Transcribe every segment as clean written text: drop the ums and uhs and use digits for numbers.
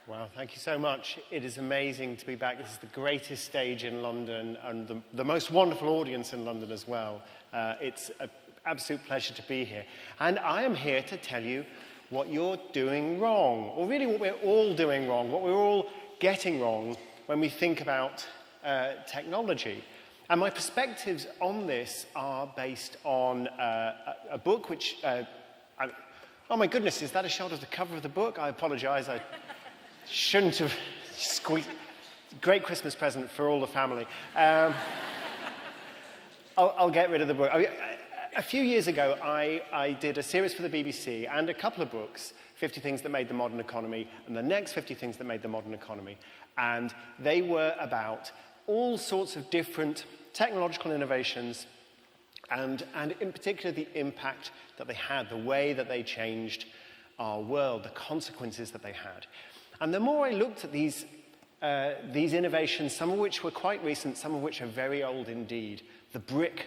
Well, thank you so much. It is amazing to be back. This is the greatest stage in London and the most wonderful audience in London as well. It's an absolute pleasure to be here. And I am here to tell you what you're doing wrong, or really what we're all doing wrong, what we're all getting wrong when we think about technology. And my perspectives on this are based on a book which... oh my goodness, is that a shot of the cover of the book? I apologise. I shouldn't have squeezed. Great Christmas present for all the family. I'll get rid of the book. A few years ago, I did a series for the BBC and a couple of books, 50 Things That Made the Modern Economy, and the next 50 Things That Made the Modern Economy. And they were about all sorts of different technological innovations and in particular the impact that they had, the way that they changed our world, the consequences that they had. And the more I looked at these innovations, some of which were quite recent, some of which are very old indeed, the brick,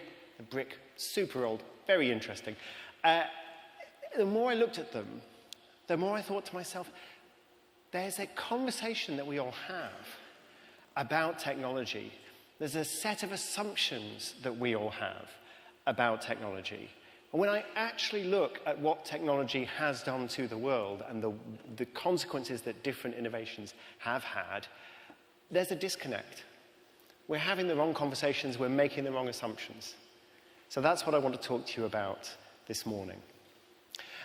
super old, very interesting. The more I looked at them, the more I thought to myself, there's a conversation that we all have about technology. There's a set of assumptions that we all have about technology. And when I actually look at what technology has done to the world and the consequences that different innovations have had, there's a disconnect. We're having the wrong conversations, we're making the wrong assumptions. So that's what I want to talk to you about this morning.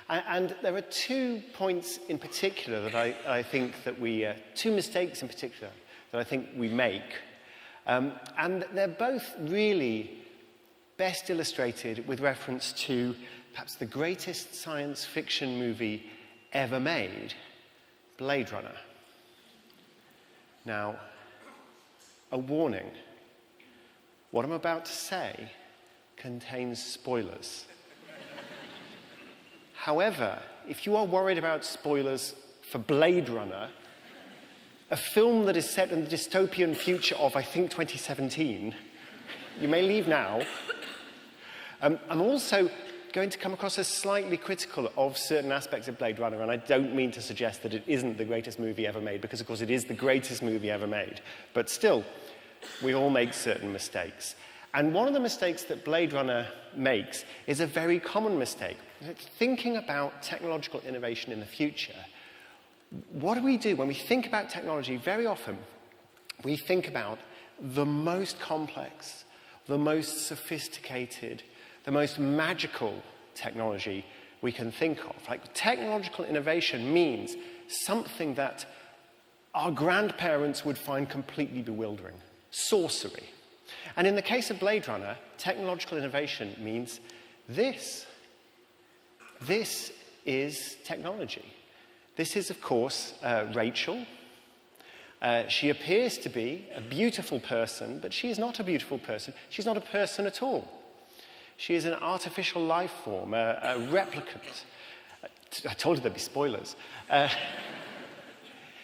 And there are 2 points in particular that I think that two mistakes in particular that I think we make. And they're both really best illustrated with reference to perhaps the greatest science fiction movie ever made, Blade Runner. Now, a warning. What I'm about to say contains spoilers. However, if you are worried about spoilers for Blade Runner, a film that is set in the dystopian future of, I think, 2017, you may leave now. I'm also going to come across as slightly critical of certain aspects of Blade Runner, and I don't mean to suggest that it isn't the greatest movie ever made, because of course it is the greatest movie ever made. But still, we all make certain mistakes. And one of the mistakes that Blade Runner makes is a very common mistake. Thinking about technological innovation in the future, what do we do when we think about technology? Very often, we think about the most complex, the most sophisticated, the most magical technology we can think of. Like, technological innovation means something that our grandparents would find completely bewildering. Sorcery. And in the case of Blade Runner, technological innovation means this. This is technology. This is, of course, Rachel. She appears to be a beautiful person, but she is not a beautiful person. She's not a person at all. She is an artificial life form, a replicant. I told you there'd be spoilers.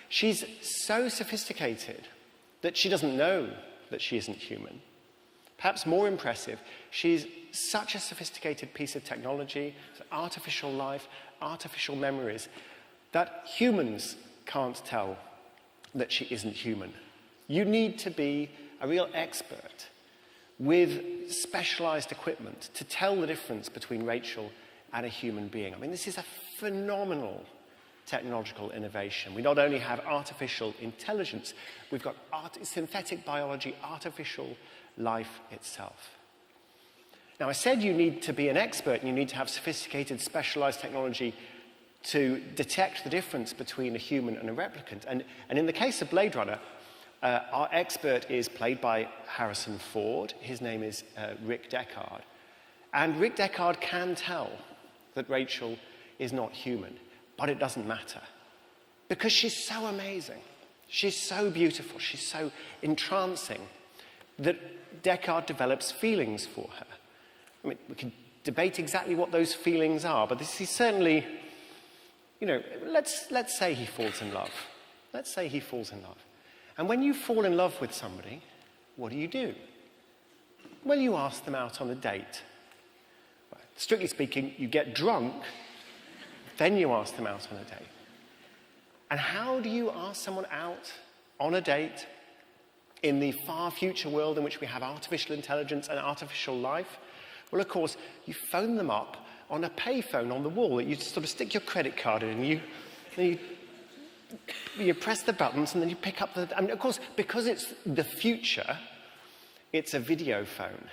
She's so sophisticated that she doesn't know that she isn't human. Perhaps more impressive, she's such a sophisticated piece of technology, artificial life, artificial memories, that humans can't tell that she isn't human. You need to be a real expert with specialized equipment to tell the difference between Rachel and a human being. I mean, this is a phenomenal technological innovation. We not only have artificial intelligence, we've got synthetic biology, artificial life itself. Now, I said you need to be an expert and you need to have sophisticated, specialized technology to detect the difference between a human and a replicant. And in the case of Blade Runner, our expert is played by Harrison Ford. His name is Rick Deckard. And Rick Deckard can tell that Rachel is not human, but it doesn't matter. Because she's so amazing. She's so beautiful. She's so entrancing that Deckard develops feelings for her. I mean, we can debate exactly what those feelings are, but this is certainly, let's say he falls in love. Let's say he falls in love. And when you fall in love with somebody, what do? Well, you ask them out on a date. Well, strictly speaking, you get drunk, then you ask them out on a date. And how do you ask someone out on a date in the far future world in which we have artificial intelligence and artificial life? Well, of course, you phone them up on a payphone on the wall that you sort of stick your credit card in, and you press the buttons, and then you pick up the... I mean, of course, because it's the future, it's a video phone.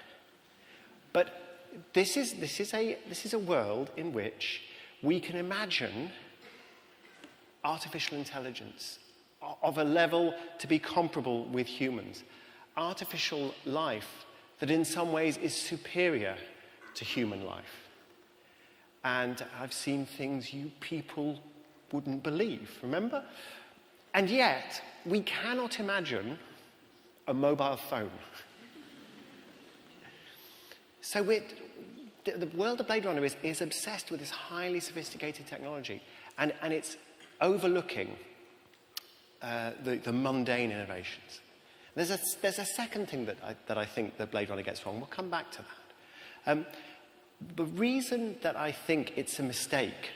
But this is a world in which we can imagine artificial intelligence of a level to be comparable with humans. Artificial life that in some ways is superior to human life. And I've seen things you people wouldn't believe, remember? And yet, we cannot imagine a mobile phone. So the world of Blade Runner is obsessed with this highly sophisticated technology, and it's overlooking the mundane innovations. There's a second thing that I think that Blade Runner gets wrong. We'll come back to that. The reason that I think it's a mistake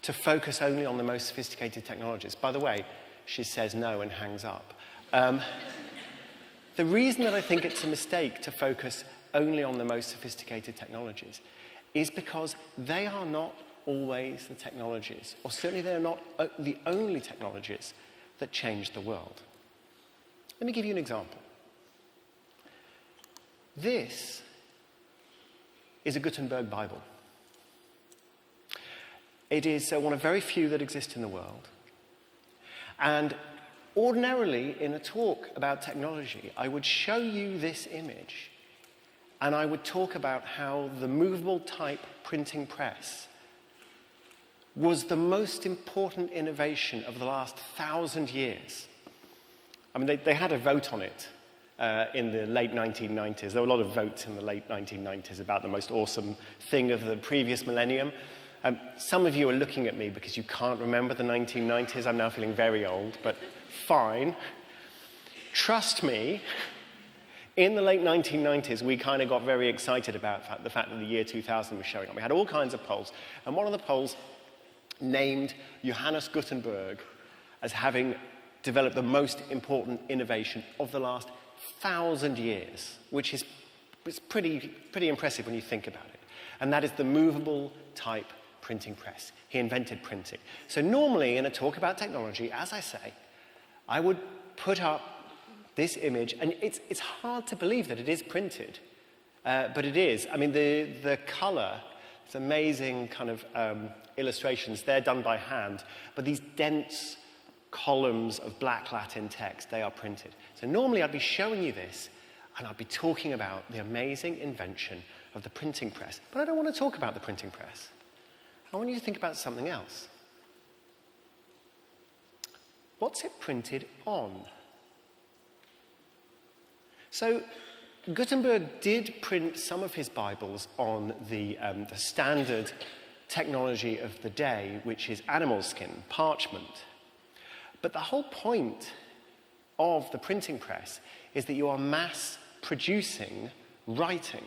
to focus only on the most sophisticated technologies, by the way, she says no and hangs up. The reason that I think it's a mistake to focus only on the most sophisticated technologies is because they are not always the technologies, or certainly they're not the only technologies that change the world. Let me give you an example. This is a Gutenberg Bible. It is one of very few that exist in the world. And ordinarily, in a talk about technology, I would show you this image, and I would talk about how the movable type printing press was the most important innovation of the last 1,000 years. I mean, they had a vote on it in the late 1990s. There were a lot of votes in the late 1990s about the most awesome thing of the previous millennium. Some of you are looking at me because you can't remember the 1990s. I'm now feeling very old, but fine. Trust me, in the late 1990s, we kind of got very excited about the fact that the year 2000 was showing up. We had all kinds of polls, and one of the polls named Johannes Gutenberg as having developed the most important innovation of the last 1,000 years, which is pretty impressive when you think about it. And that is the movable type printing press. He invented printing. So normally in a talk about technology, as I say, I would put up this image, and it's hard to believe that it is printed, but it is. I mean, the color, it's amazing kind of illustrations. They're done by hand, but these dense columns of black Latin text, they are printed. So normally I'd be showing you this, and I'd be talking about the amazing invention of the printing press. But I don't want to talk about the printing press. I want you to think about something else. What's it printed on? So Gutenberg did print some of his Bibles on the standard technology of the day, which is animal skin, parchment. But the whole point of the printing press is that you are mass producing writing.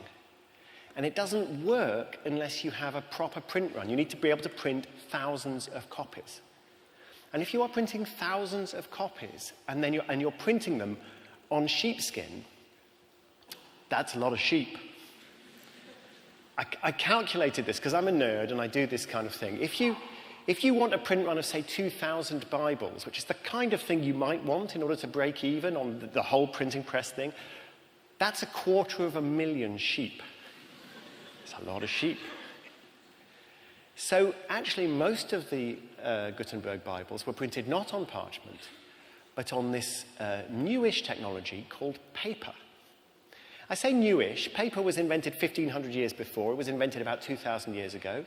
And it doesn't work unless you have a proper print run. You need to be able to print thousands of copies. And if you are printing thousands of copies and then you're printing them on sheepskin, that's a lot of sheep. I calculated this because I'm a nerd and I do this kind of thing. If you want a print run of, say, 2,000 Bibles, which is the kind of thing you might want in order to break even on the whole printing press thing, that's 250,000 sheep. It's a lot of sheep. So actually, most of the Gutenberg Bibles were printed not on parchment, but on this newish technology called paper. I say newish. Paper was invented 1,500 years before. It was invented about 2,000 years ago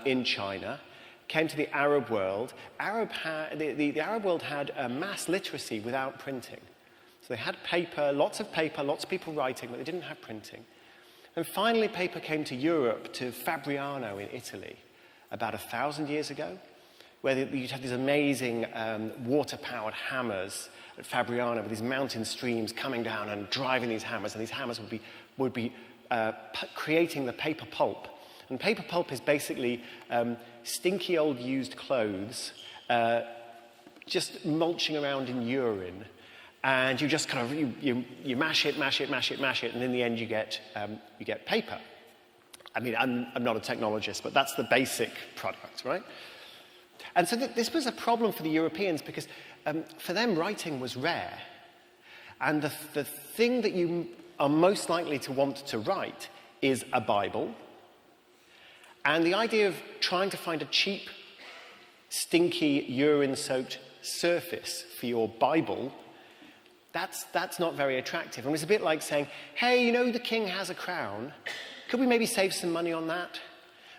in China. Came to the Arab world. The Arab world had mass literacy without printing. So they had paper, lots of people writing, but they didn't have printing. And finally, paper came to Europe, to Fabriano in Italy, about 1,000 years ago, where you'd have these amazing water-powered hammers at Fabriano with these mountain streams coming down and driving these hammers, and these hammers would be creating the paper pulp. And paper pulp is basically stinky old used clothes just mulching around in urine, and you just kind of, you mash it, and in the end you get paper. I mean, I'm not a technologist, but that's the basic product, right? And so this was a problem for the Europeans because for them writing was rare. And the thing that you are most likely to want to write is a Bible. And the idea of trying to find a cheap, stinky, urine-soaked surface for your Bible, that's not very attractive. And it was a bit like saying, hey, you know the king has a crown. Could we maybe save some money on that?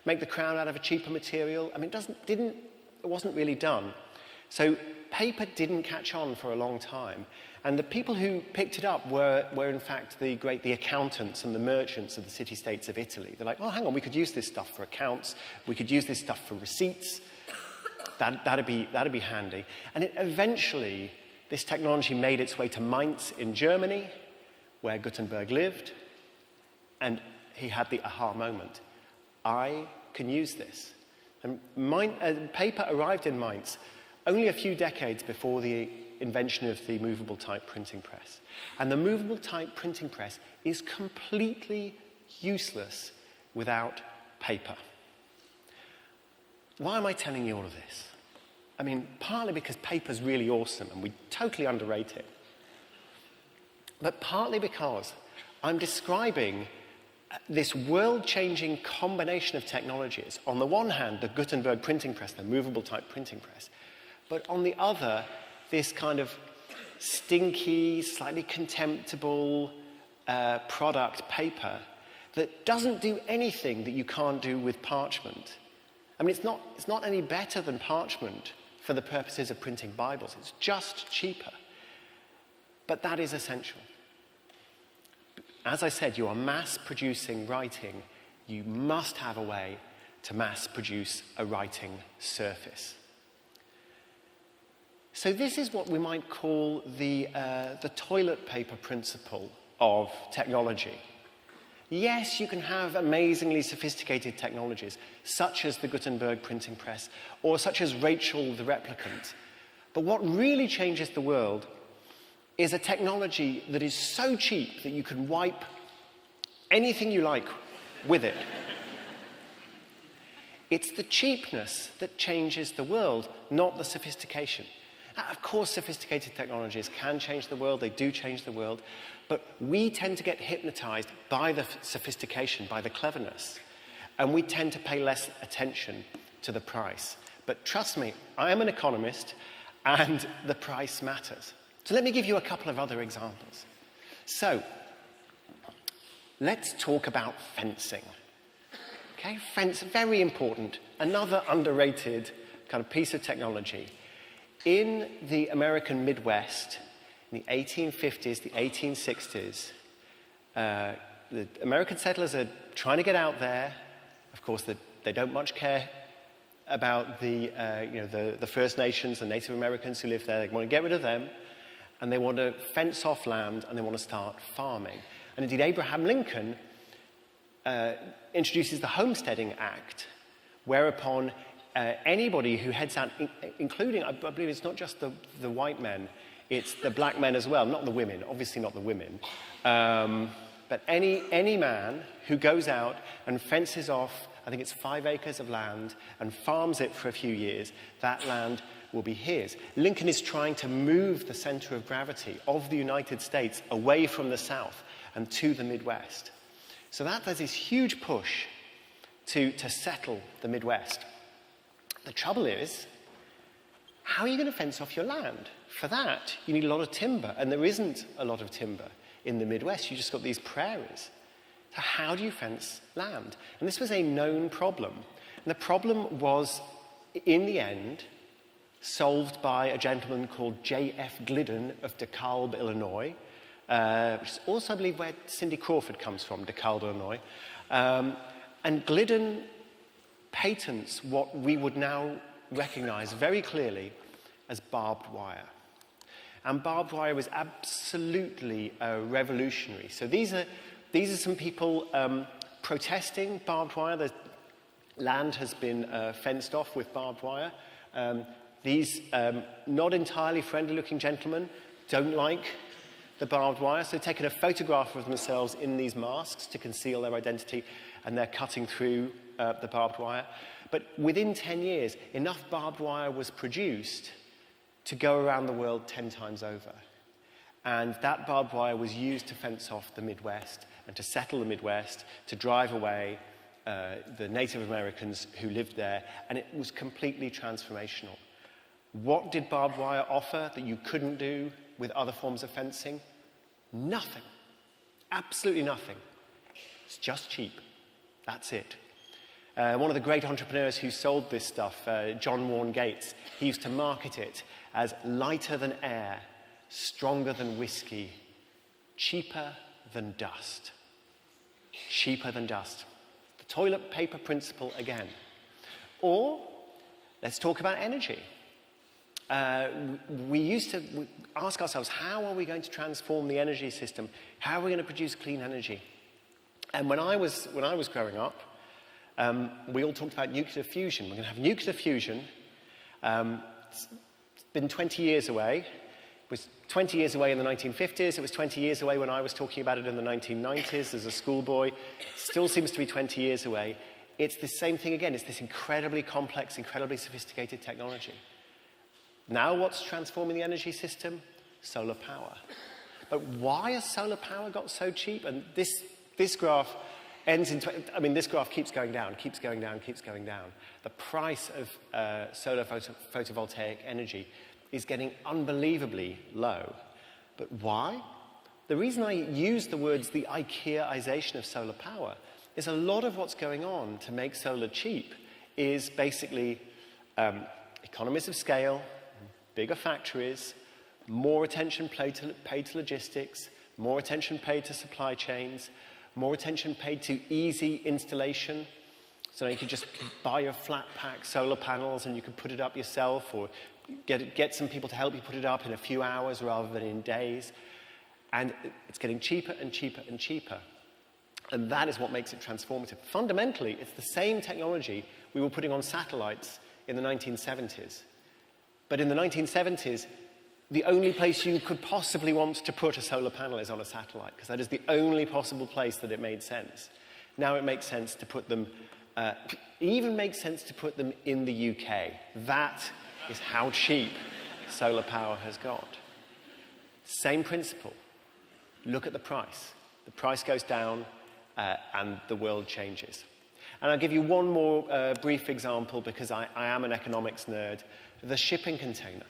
Make the crown out of a cheaper material? I mean, it wasn't really done. So paper didn't catch on for a long time. And the people who picked it up were in fact the accountants and the merchants of the city-states of Italy. They're like, oh, hang on, we could use this stuff for accounts. We could use this stuff for receipts. That'd be handy. And eventually, this technology made its way to Mainz in Germany, where Gutenberg lived. And he had the aha moment. I can use this. And paper arrived in Mainz only a few decades before the invention of the movable type printing press. And the movable type printing press is completely useless without paper. Why am I telling you all of this? I mean, partly because paper's really awesome and we totally underrate it. But partly because I'm describing this world-changing combination of technologies. On the one hand, the Gutenberg printing press, the movable type printing press. But on the other, this kind of stinky, slightly contemptible product, paper, that doesn't do anything that you can't do with parchment. I mean, it's not any better than parchment for the purposes of printing Bibles. It's just cheaper. But that is essential. As I said, you are mass-producing writing. You must have a way to mass-produce a writing surface. So this is what we might call the toilet paper principle of technology. Yes, you can have amazingly sophisticated technologies, such as the Gutenberg printing press, or such as Rachel the replicant. But what really changes the world is a technology that is so cheap that you can wipe anything you like with it. It's the cheapness that changes the world, not the sophistication. Now, of course, sophisticated technologies can change the world, they do change the world, but we tend to get hypnotized by the sophistication, by the cleverness, and we tend to pay less attention to the price. But trust me, I am an economist, and the price matters. So let me give you a couple of other examples. So, let's talk about fencing. Okay, fence, very important. Another underrated kind of piece of technology. In the American Midwest, in the 1850s, the 1860s, the American settlers are trying to get out there. Of course, they don't much care about the First Nations, the Native Americans who live there. They want to get rid of them. And they want to fence off land, and they want to start farming. And indeed, Abraham Lincoln introduces the Homesteading Act, whereupon anybody who heads out, including, I believe it's not just the white men, it's the black men as well, not the women, obviously not the women, but any man who goes out and fences off, I think it's 5 acres of land, and farms it for a few years, that land will be his. Lincoln is trying to move the center of gravity of the United States away from the South and to the Midwest. So there's this huge push to settle the Midwest. The trouble is, how are you going to fence off your land? For that, you need a lot of timber, and there isn't a lot of timber in the Midwest. You just got these prairies. So how do you fence land? And this was a known problem. And the problem was, in the end, solved by a gentleman called J.F. Glidden of DeKalb, Illinois, which is also, I believe, where Cindy Crawford comes from, DeKalb, Illinois. And Glidden patents what we would now recognize very clearly as barbed wire. And barbed wire was absolutely revolutionary. So these are some people protesting barbed wire. The land has been fenced off with barbed wire. These not entirely friendly-looking gentlemen don't like the barbed wire, so they've taken a photograph of themselves in these masks to conceal their identity, and they're cutting through the barbed wire. But within 10 years, enough barbed wire was produced to go around the world 10 times over. And that barbed wire was used to fence off the Midwest and to settle the Midwest, to drive away the Native Americans who lived there, and it was completely transformational. What did barbed wire offer that you couldn't do with other forms of fencing? Nothing. Absolutely nothing. It's just cheap. That's it. One of the great entrepreneurs who sold this stuff, John Warren Gates, he used to market it as lighter than air, stronger than whiskey, cheaper than dust. Cheaper than dust. The toilet paper principle again. Or, let's talk about energy. We used to ask ourselves, how are we going to transform the energy system? How are we going to produce clean energy? And when I was growing up, we all talked about nuclear fusion. We're going to have nuclear fusion. It's been 20 years away. It was 20 years away in the 1950s. It was 20 years away when I was talking about it in the 1990s as a schoolboy. Still seems to be 20 years away. It's the same thing again. It's this incredibly complex, incredibly sophisticated technology. Now what's transforming the energy system? Solar power. But why has solar power got so cheap? And this graph ends in, this graph keeps going down, keeps going down, keeps going down. The price of solar photovoltaic energy is getting unbelievably low. But why? The reason I use the words the IKEAization of solar power is a lot of what's going on to make solar cheap is basically economies of scale, bigger factories, more attention paid to logistics, more attention paid to supply chains, more attention paid to easy installation. So you could just buy your flat pack solar panels and you could put it up yourself, or get some people to help you put it up in a few hours rather than in days. And it's getting cheaper and cheaper and cheaper. And that is what makes it transformative. Fundamentally, it's the same technology we were putting on satellites in the 1970s. But in the 1970s, the only place you could possibly want to put a solar panel is on a satellite, because that is the only possible place that it made sense. Now it makes sense to put them, even makes sense to put them in the UK. That is how cheap solar power has got. Same principle. Look at the price. The price goes down and the world changes. And I'll give you one more brief example because I am an economics nerd. The shipping container.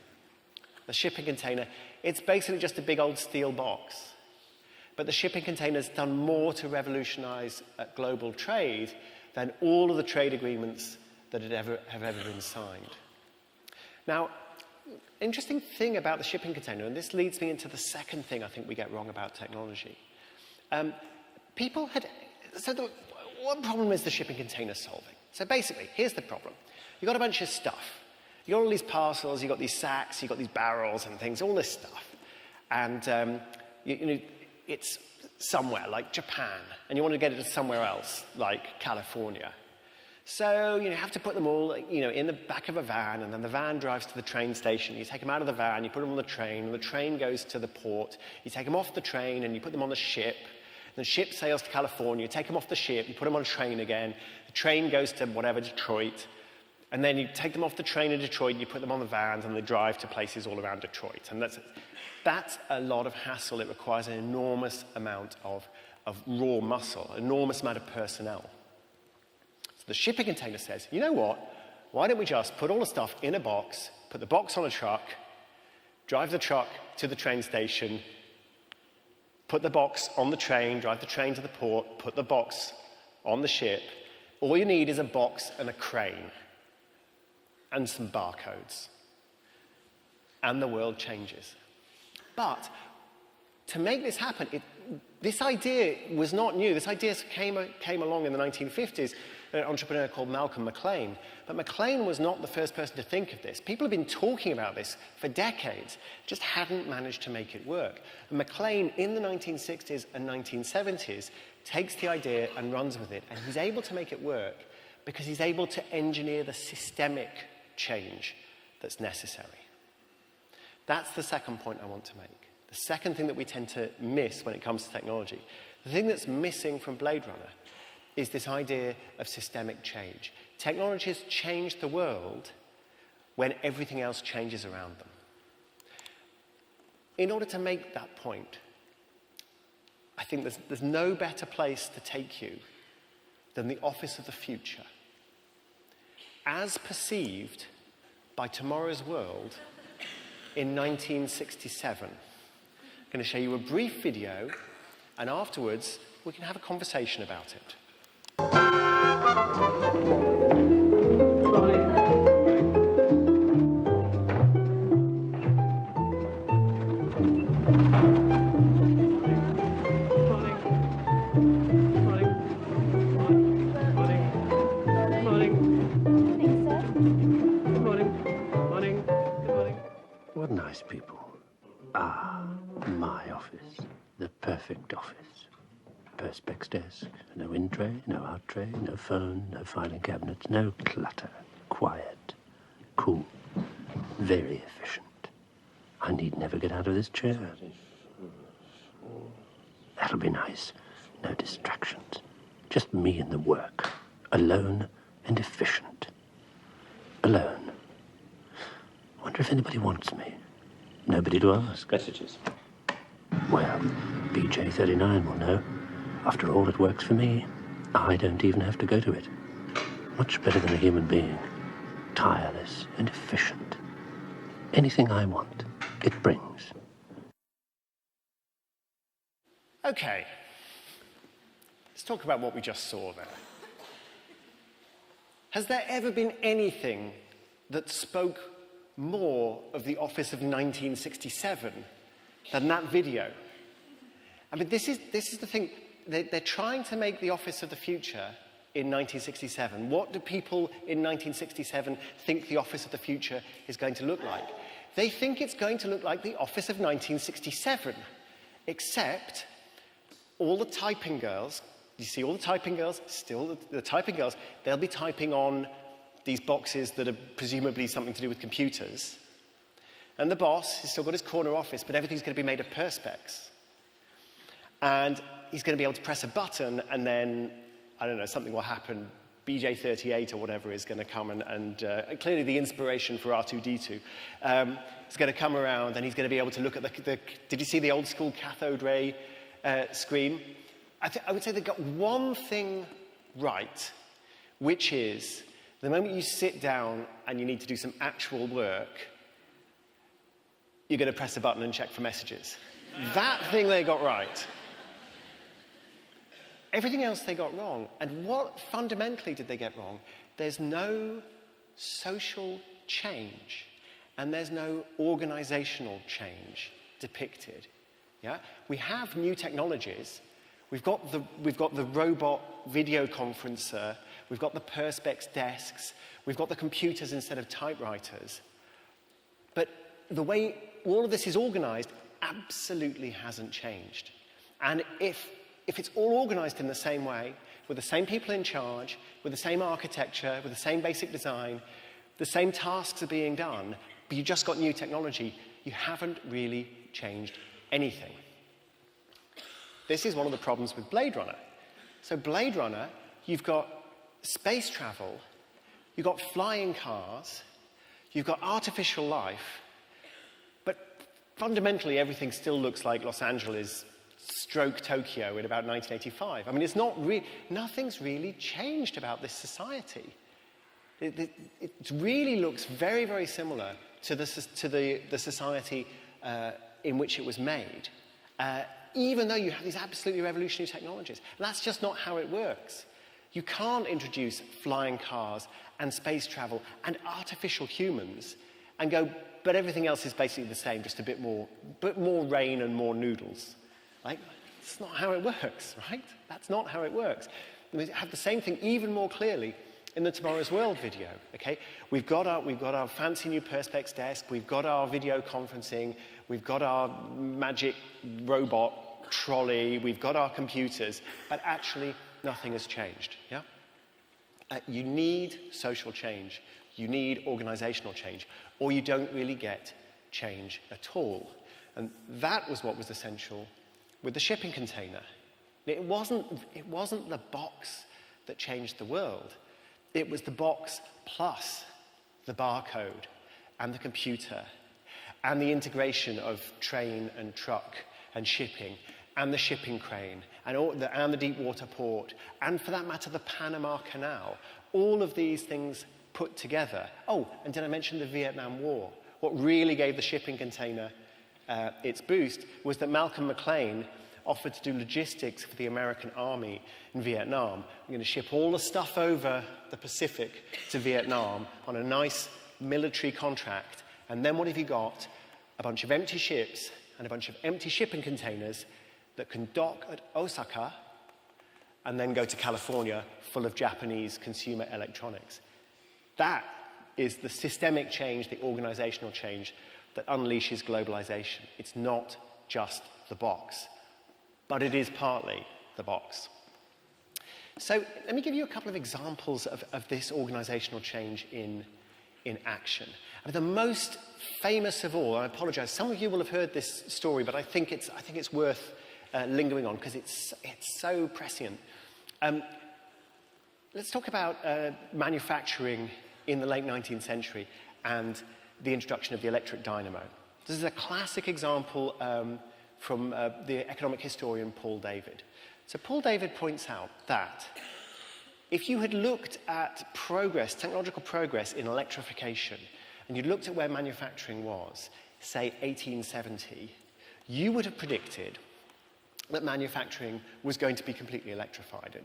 The shipping container, it's basically just a big old steel box. But the shipping container's done more to revolutionize global trade than all of the trade agreements that have ever been signed. Now, interesting thing about the shipping container, and this leads me into the second thing I think we get wrong about technology. What problem is the shipping container solving? So basically, here's the problem. You've got a bunch of stuff. You've got all these parcels, you've got these sacks, you've got these barrels and things, all this stuff. And it's somewhere, like Japan, and you want to get it to somewhere else, like California. So you have to put them all in the back of a van, and then the van drives to the train station. You take them out of the van, you put them on the train, and the train goes to the port. You take them off the train, and you put them on the ship. The ship sails to California. You take them off the ship, you put them on a train again. The train goes to whatever, Detroit. And then you take them off the train in Detroit, you put them on the vans, and they drive to places all around Detroit. And that's a lot of hassle. It requires an enormous amount of raw muscle, an enormous amount of personnel. So the shipping container says, you know what? Why don't we just put all the stuff in a box, put the box on a truck, drive the truck to the train station, put the box on the train, drive the train to the port, put the box on the ship. All you need is a box and a crane and some barcodes. And the world changes. But to make this happen, this idea was not new. This idea came along in the 1950s, an entrepreneur called Malcolm McLean. But McLean was not the first person to think of this. People have been talking about this for decades, just hadn't managed to make it work. And McLean, in the 1960s and 1970s, takes the idea and runs with it. And he's able to make it work because he's able to engineer the systemic change that's necessary. That's the second point I want to make. The second thing that we tend to miss when it comes to technology, the thing that's missing from Blade Runner is this idea of systemic change. Technologies change the world when everything else changes around them. In order to make that point, I think there's no better place to take you than the office of the future, as perceived by tomorrow's world in 1967. I'm going to show you a brief video, and afterwards we can have a conversation about it. What nice people. Ah, my office. The perfect office. Perspex desk, no in tray, no out tray, no phone, no filing cabinets, no clutter. Quiet, cool, very efficient. I need never get out of this chair. That'll be nice. No distractions. Just me and the work. Alone and efficient. Alone. Wonder if anybody wants me. Nobody to ask. Messages. Well, BJ39 will know. After all, it works for me. I don't even have to go to it. Much better than a human being. Tireless and efficient. Anything I want, it brings. Okay, let's talk about what we just saw there. Has there ever been anything that spoke more of the office of 1967 than that video? I mean, this is the thing. They're trying to make the office of the future in 1967. What do people in 1967 think the office of the future is going to look like? They think it's going to look like the office of 1967, except all the typing girls, you see all the typing girls, still the typing girls, they'll be typing on these boxes that are presumably something to do with computers. And the boss has still got his corner office, but everything's going to be made of Perspex. And he's going to be able to press a button, and then, I don't know, something will happen. BJ38 or whatever is going to come, and clearly the inspiration for R2-D2 is going to come around, and he's going to be able to look at the did you see the old school cathode ray screen? I would say they got one thing right, which is the moment you sit down and you need to do some actual work, you're going to press a button and check for messages. That thing they got right. Everything else they got wrong. And what fundamentally did they get wrong? There's no social change, and there's no organizational change depicted. Yeah? We have new technologies. We've got the robot video conferencer. We've got the Perspex desks. We've got the computers instead of typewriters. But the way all of this is organized absolutely hasn't changed. And if it's all organized in the same way, with the same people in charge, with the same architecture, with the same basic design, the same tasks are being done, but you just got new technology, you haven't really changed anything. This is one of the problems with Blade Runner. So Blade Runner, you've got space travel, you've got flying cars, you've got artificial life, but fundamentally everything still looks like Los Angeles stroke Tokyo in about 1985. I mean, nothing's really changed about this society. It really looks very, very similar to the society in which it was made, even though you have these absolutely revolutionary technologies. And that's just not how it works. You can't introduce flying cars and space travel and artificial humans and go, but everything else is basically the same, just a bit more rain and more noodles. Like, that's not how it works, right? That's not how it works. We have the same thing even more clearly in the Tomorrow's World video, okay? We've got our fancy new Perspex desk, we've got our video conferencing, we've got our magic robot trolley, we've got our computers, but actually nothing has changed, yeah? You need social change. You need organizational change, or you don't really get change at all. And that was what was essential with the shipping container. It wasn't the box that changed the world. It was the box plus the barcode and the computer and the integration of train and truck and shipping and the shipping crane and the deep water port and, for that matter, the Panama Canal. All of these things put together. Oh, and did I mention the Vietnam War? What really gave the shipping container its boost was that Malcolm McLean offered to do logistics for the American army in Vietnam. We're going to ship all the stuff over the Pacific to Vietnam on a nice military contract. And then what have you got? A bunch of empty ships and a bunch of empty shipping containers that can dock at Osaka and then go to California full of Japanese consumer electronics. That is the systemic change, the organizational change that unleashes globalization. It's not just the box, but it is partly the box. So let me give you a couple of examples of this organizational change in action. And the most famous of all, and I apologize, some of you will have heard this story, but I think it's worth lingering on because it's so prescient. Let's talk about manufacturing in the late 19th century and the introduction of the electric dynamo. This is a classic example from the economic historian Paul David. So Paul David points out that if you had looked at progress, technological progress in electrification, and you'd looked at where manufacturing was, say 1870, you would have predicted that manufacturing was going to be completely electrified.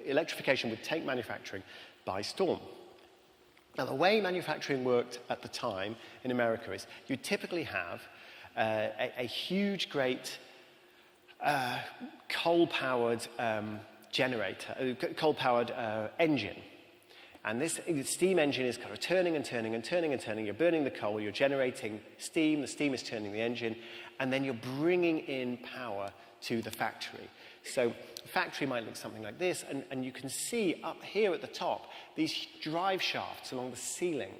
Electrification would take manufacturing by storm. Now, the way manufacturing worked at the time in America is you'd typically have a huge, great coal-powered generator, coal-powered engine. And this steam engine is kind of turning and turning and turning and turning. You're burning the coal, you're generating steam, the steam is turning the engine, and then you're bringing in power to the factory. So the factory might look something like this, and you can see up here at the top these drive shafts along the ceiling.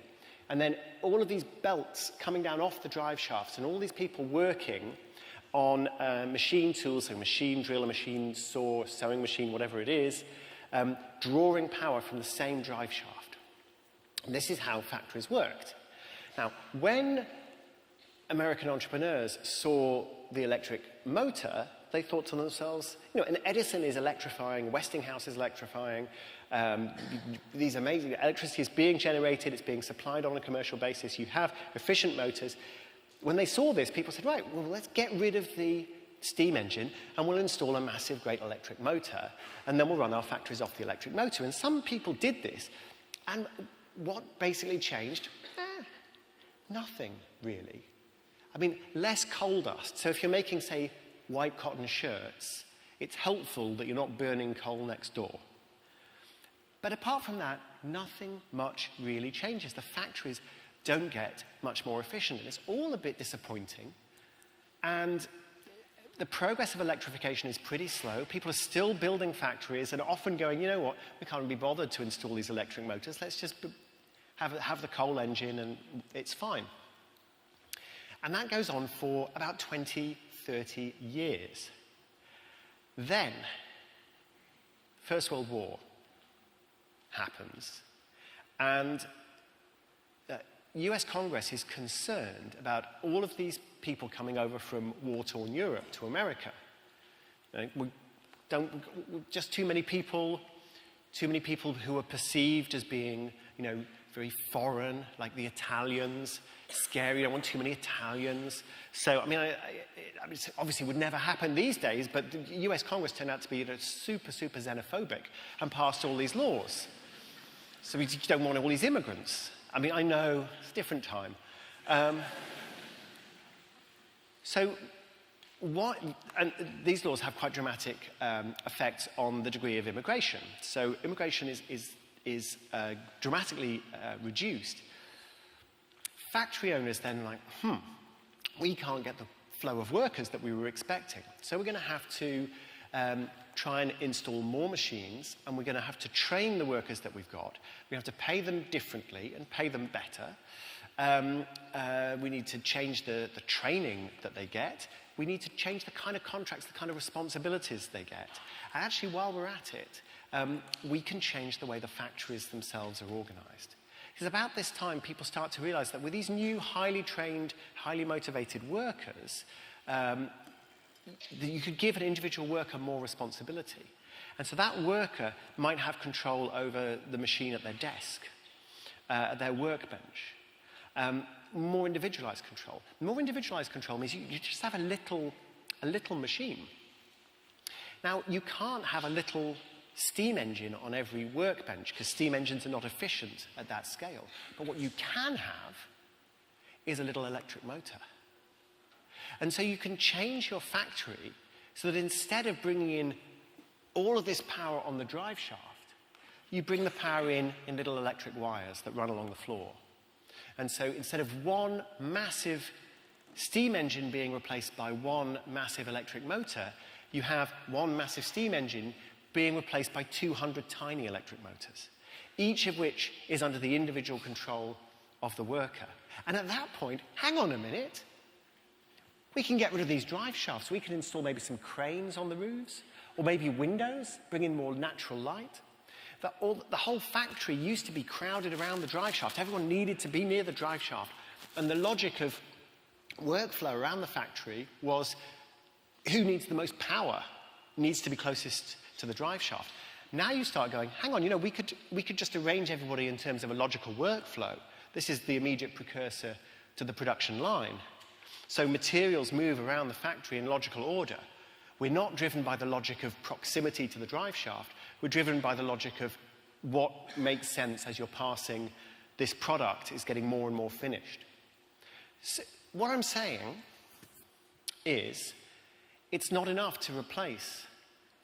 And then all of these belts coming down off the drive shafts, and all these people working on machine tools, so machine drill, a machine saw, sewing machine, whatever it is, drawing power from the same drive shaft. And this is how factories worked. Now, when American entrepreneurs saw the electric motor, they thought to themselves, an Edison is electrifying, Westinghouse is electrifying, these amazing, electricity is being generated, it's being supplied on a commercial basis, you have efficient motors. When they saw this, people said, right, well, let's get rid of the steam engine and we'll install a massive, great electric motor, and then we'll run our factories off the electric motor. And some people did this, and what basically changed? Nothing, really. I mean, less coal dust. So if you're making, say, white cotton shirts, it's helpful that you're not burning coal next door. But apart from that, nothing much really changes. The factories don't get much more efficient, and it's all a bit disappointing. And the progress of electrification is pretty slow. People are still building factories and often going, you know what, we can't be bothered to install these electric motors. Let's just have the coal engine and it's fine. And that goes on for about 20, 30 years. Then, First World War happens, and US Congress is concerned about all of these people coming over from war-torn Europe to America. Just too many people who are perceived as being, very foreign, like the Italians, scary. You don't want too many Italians. So, it obviously would never happen these days, but the US Congress turned out to be super, super xenophobic and passed all these laws. So we don't want all these immigrants. I know, it's a different time. And these laws have quite dramatic effects on the degree of immigration. So immigration is dramatically reduced. Factory owners then are like, we can't get the flow of workers that we were expecting. So we're going to have to try and install more machines, and we're going to have to train the workers that we've got. We have to pay them differently and pay them better. We need to change the training that they get. We need to change the kind of contracts, the kind of responsibilities they get. And actually, while we're at it, we can change the way the factories themselves are organized. Because about this time, people start to realize that with these new, highly trained, highly motivated workers, you could give an individual worker more responsibility. And so that worker might have control over the machine at their desk, at their workbench. More individualized control. More individualized control means you just have a little machine. Now, you can't have a little steam engine on every workbench because steam engines are not efficient at that scale. But what you can have is a little electric motor. And so you can change your factory so that instead of bringing in all of this power on the drive shaft, you bring the power in little electric wires that run along the floor. And so instead of one massive steam engine being replaced by one massive electric motor, you have one massive steam engine being replaced by 200 tiny electric motors, each of which is under the individual control of the worker. And at that point, hang on a minute, we can get rid of these drive shafts. We can install maybe some cranes on the roofs, or maybe windows, bring in more natural light. The whole factory used to be crowded around the drive shaft. Everyone needed to be near the drive shaft. And the logic of workflow around the factory was who needs the most power needs to be closest to the drive shaft. Now you start going, hang on, we could just arrange everybody in terms of a logical workflow. This is the immediate precursor to the production line. So materials move around the factory in logical order. We're not driven by the logic of proximity to the drive shaft. We're driven by the logic of what makes sense as you're passing this product is getting more and more finished. So what I'm saying is it's not enough to replace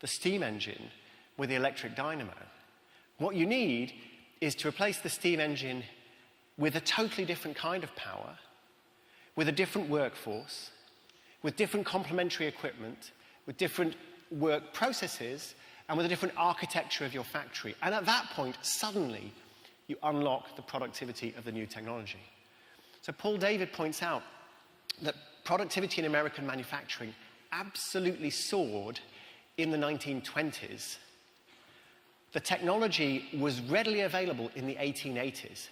the steam engine with the electric dynamo. What you need is to replace the steam engine with a totally different kind of power, with a different workforce, with different complementary equipment, with different work processes, and with a different architecture of your factory. And at that point, suddenly, you unlock the productivity of the new technology. So Paul David points out that productivity in American manufacturing absolutely soared in the 1920s. The technology was readily available in the 1880s.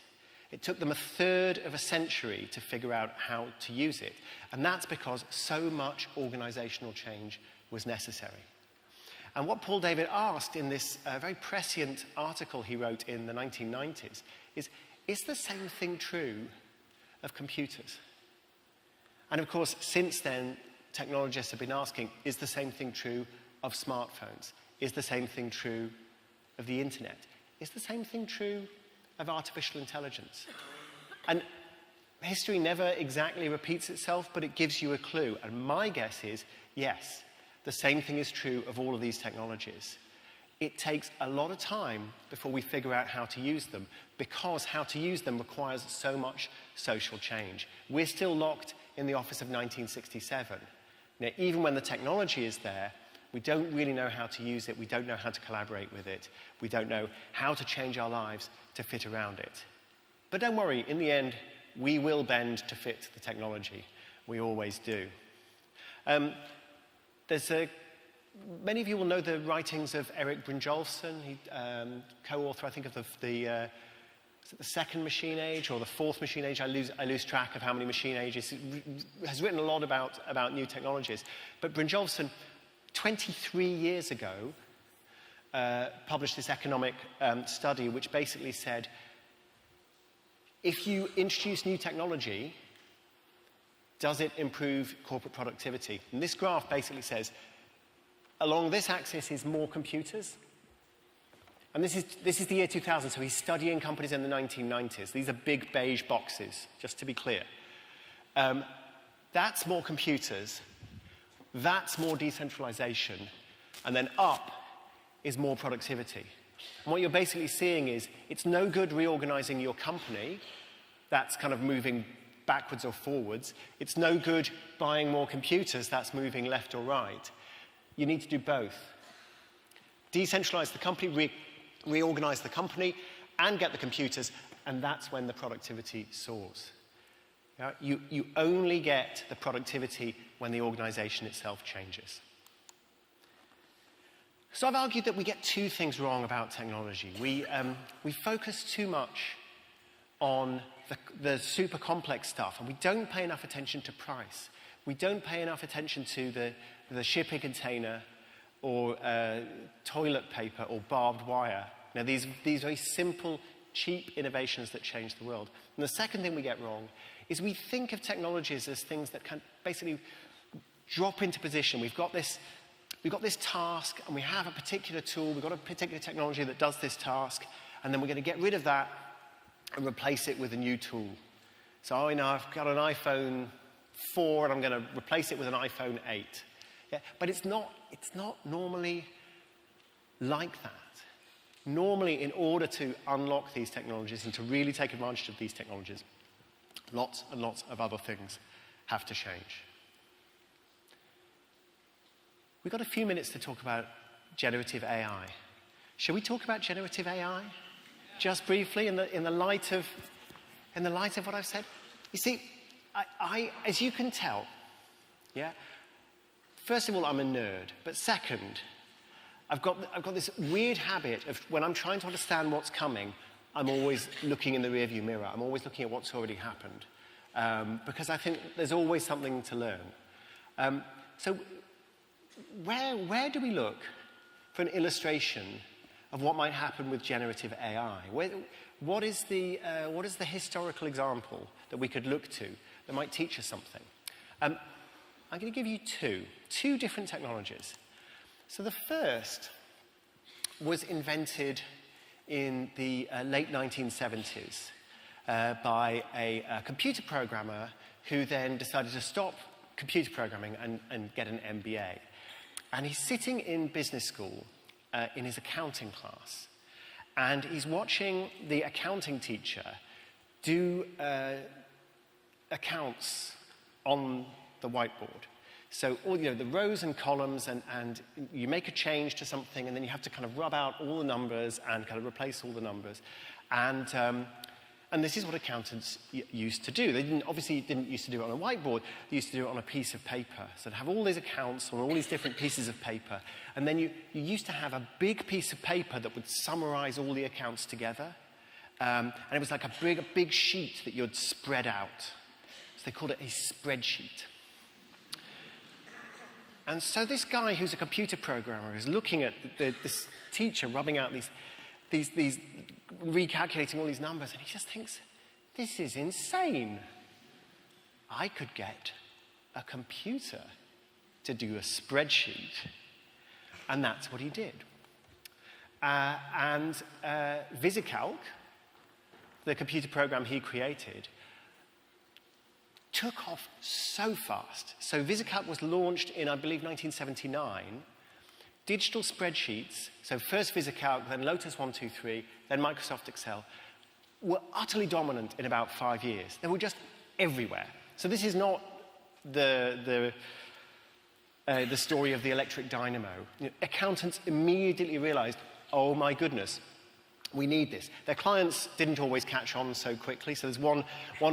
It took them a third of a century to figure out how to use it. And that's because so much organizational change was necessary. And what Paul David asked in this very prescient article he wrote in the 1990s is the same thing true of computers? And of course, since then, technologists have been asking, is the same thing true of smartphones? Is the same thing true of the internet? Is the same thing true of artificial intelligence? And history never exactly repeats itself, but it gives you a clue. And my guess is, yes, the same thing is true of all of these technologies. It takes a lot of time before we figure out how to use them, because how to use them requires so much social change. We're still locked in the office of 1967. Now, even when the technology is there, we don't really know how to use it. We don't know how to collaborate with it. We don't know how to change our lives to fit around it. But don't worry, in the end, we will bend to fit the technology. We always do. Many of you will know the writings of Eric Brynjolfsson. He co-author, I think, of the second machine age or the fourth machine age. I lose track of how many machine ages. He has written a lot about new technologies. But Brynjolfsson, 23 years ago, published this economic study which basically said, if you introduce new technology, does it improve corporate productivity? And this graph basically says, along this axis is more computers. And this is the year 2000, so he's studying companies in the 1990s. These are big beige boxes, just to be clear. That's more computers. That's more decentralization. And then up is more productivity. And what you're basically seeing is it's no good reorganizing your company. That's kind of moving backwards or forwards. It's no good buying more computers. That's moving left or right. You need to do both. Decentralize the company, reorganize the company, and get the computers, and that's when the productivity soars. Yeah? You only get the productivity when the organization itself changes. So I've argued that we get two things wrong about technology. We focus too much on the super complex stuff, and we don't pay enough attention to price. We don't pay enough attention to the shipping container or toilet paper or barbed wire. Now, these very simple, cheap innovations that change the world. And the second thing we get wrong is we think of technologies as things that can basically drop into position. We've got this task, and we have a particular tool, we've got a particular technology that does this task, and then we're going to get rid of that and replace it with a new tool. So I know I've got an iPhone 4, and I'm going to replace it with an iPhone 8. Yeah? But it's not normally like that. Normally, in order to unlock these technologies and to really take advantage of these technologies, lots and lots of other things have to change. We've got a few minutes to talk about generative AI. Shall we talk about generative AI? Just briefly, in the light of what I've said? You see, I as you can tell, yeah, first of all, I'm a nerd, but second, I've got this weird habit of when I'm trying to understand what's coming, I'm always looking in the rearview mirror. I'm always looking at what's already happened, because I think there's always something to learn. So where do we look for an illustration of what might happen with generative AI? What is the historical example that we could look to that might teach us something? I'm going to give you two different technologies. So the first was invented in the late 1970s by a computer programmer who then decided to stop computer programming and get an MBA. And he's sitting in business school in his accounting class, and he's watching the accounting teacher do accounts on the whiteboard. So all the rows and columns, and you make a change to something, and then you have to kind of rub out all the numbers and kind of replace all the numbers. And this is what accountants used to do. They obviously didn't used to do it on a whiteboard. They used to do it on a piece of paper. So to have all these accounts on all these different pieces of paper. And then you used to have a big piece of paper that would summarize all the accounts together. And it was like a big sheet that you'd spread out. So they called it a spreadsheet. And so this guy who's a computer programmer is looking at this teacher rubbing out these recalculating all these numbers, and he just thinks, this is insane. I could get a computer to do a spreadsheet. And that's what he did. VisiCalc, the computer program he created, took off so fast. So VisiCalc was launched in, I believe, 1979. Digital spreadsheets, so first VisiCalc, then Lotus 123, then Microsoft Excel, were utterly dominant in about 5 years. They were just everywhere. So this is not the story of the electric dynamo. Accountants immediately realized, oh my goodness, we need this. Their clients didn't always catch on so quickly. So there's one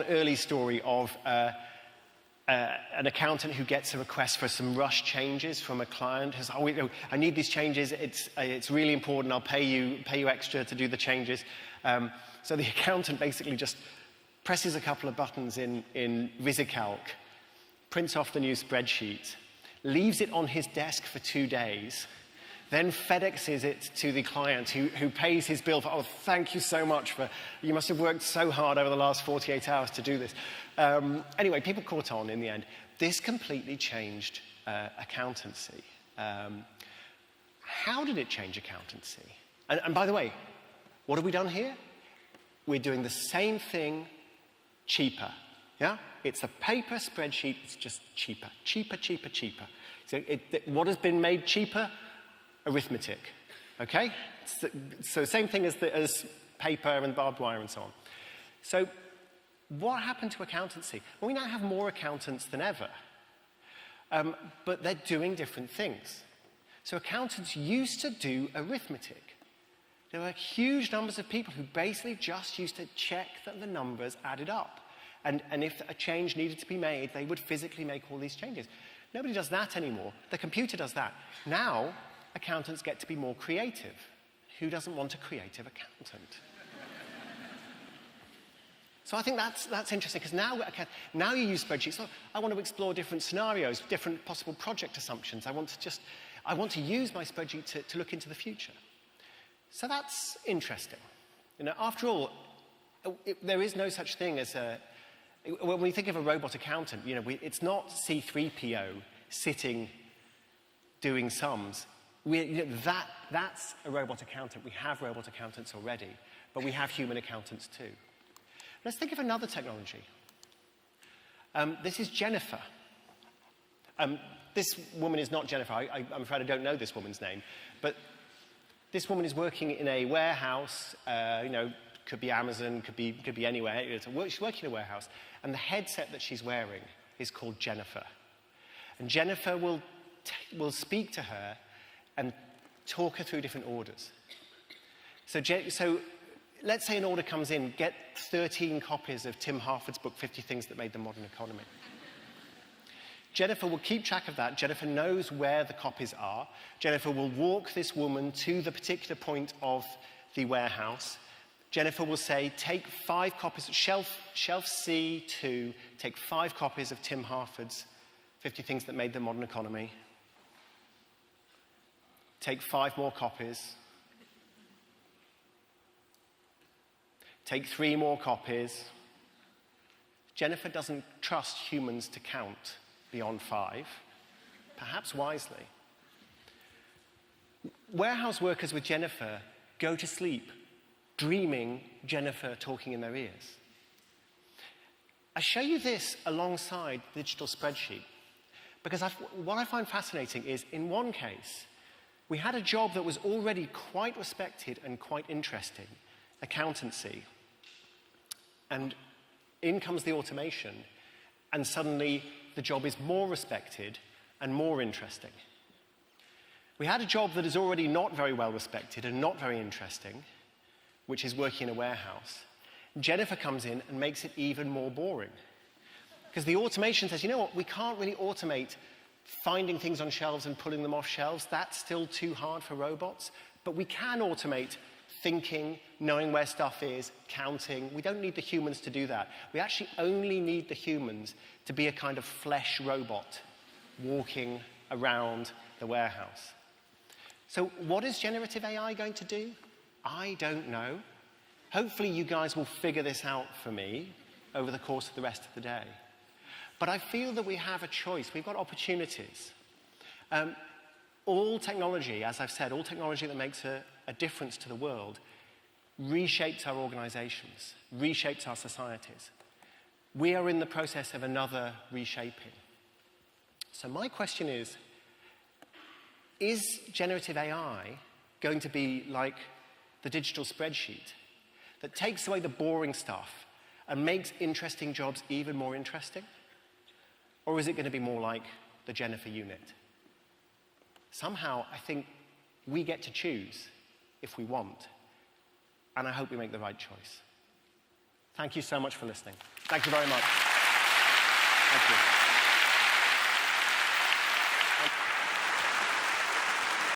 early story of an accountant who gets a request for some rush changes from a client. Who says, I need these changes. It's really important. I'll pay you extra to do the changes. So the accountant basically just presses a couple of buttons in VisiCalc, prints off the new spreadsheet, leaves it on his desk for 2 days, then FedExes it to the client who pays his bill for, thank you so much you must have worked so hard over the last 48 hours to do this. Anyway, people caught on in the end. This completely changed accountancy. How did it change accountancy? And by the way, what have we done here? We're doing the same thing cheaper. Yeah? It's a paper spreadsheet, it's just cheaper. Cheaper. So what has been made cheaper? Arithmetic. Okay? So same thing as paper and barbed wire and so on. So what happened to accountancy? Well, we now have more accountants than ever. But they're doing different things. So accountants used to do arithmetic. There were huge numbers of people who basically just used to check that the numbers added up. And if a change needed to be made, they would physically make all these changes. Nobody does that anymore. The computer does that. Now, accountants get to be more creative. Who doesn't want a creative accountant? So I think that's interesting, because now you use spreadsheets. So I want to explore different scenarios, different possible project assumptions. I want to use my spreadsheet to look into the future. So that's interesting. After all, there is no such thing as when we think of a robot accountant, it's not C3PO sitting doing sums. That's a robot accountant. We have robot accountants already, but we have human accountants too. Let's think of another technology. This is Jennifer. This woman is not Jennifer. I'm afraid I don't know this woman's name, but this woman is working in a warehouse, could be Amazon, could be anywhere. She's working in a warehouse, and the headset that she's wearing is called Jennifer. And Jennifer will speak to her and talk her through different orders. So let's say an order comes in, get 13 copies of Tim Harford's book, 50 Things That Made the Modern Economy. Jennifer will keep track of that. Jennifer knows where the copies are. Jennifer will walk this woman to the particular point of the warehouse. Jennifer will say, take 5 copies, shelf C2, take 5 copies of Tim Harford's 50 Things That Made the Modern Economy. Take 5 more copies. Take 3 more copies. Jennifer doesn't trust humans to count beyond 5, perhaps wisely. Warehouse workers with Jennifer go to sleep dreaming Jennifer talking in their ears. I show you this alongside the digital spreadsheet because what I find fascinating is, in one case, we had a job that was already quite respected and quite interesting, accountancy, and in comes the automation, and suddenly the job is more respected and more interesting. We had a job that is already not very well respected and not very interesting, which is working in a warehouse. Jennifer comes in and makes it even more boring. Because the automation says, you know what, we can't really automate finding things on shelves and pulling them off shelves. That's still too hard for robots. But we can automate thinking, knowing where stuff is, counting. We don't need the humans to do that. We actually only need the humans to be a kind of flesh robot walking around the warehouse. So what is generative AI going to do? I don't know. Hopefully you guys will figure this out for me over the course of the rest of the day. But I feel that we have a choice. We've got opportunities. All technology, as I've said, all technology that makes a difference to the world reshapes our organizations, reshapes our societies. We are in the process of another reshaping. So my question is generative AI going to be like the digital spreadsheet that takes away the boring stuff and makes interesting jobs even more interesting? Or is it going to be more like the Jennifer unit? Somehow, I think we get to choose if we want, and I hope we make the right choice. Thank you so much for listening. Thank you very much. Thank you.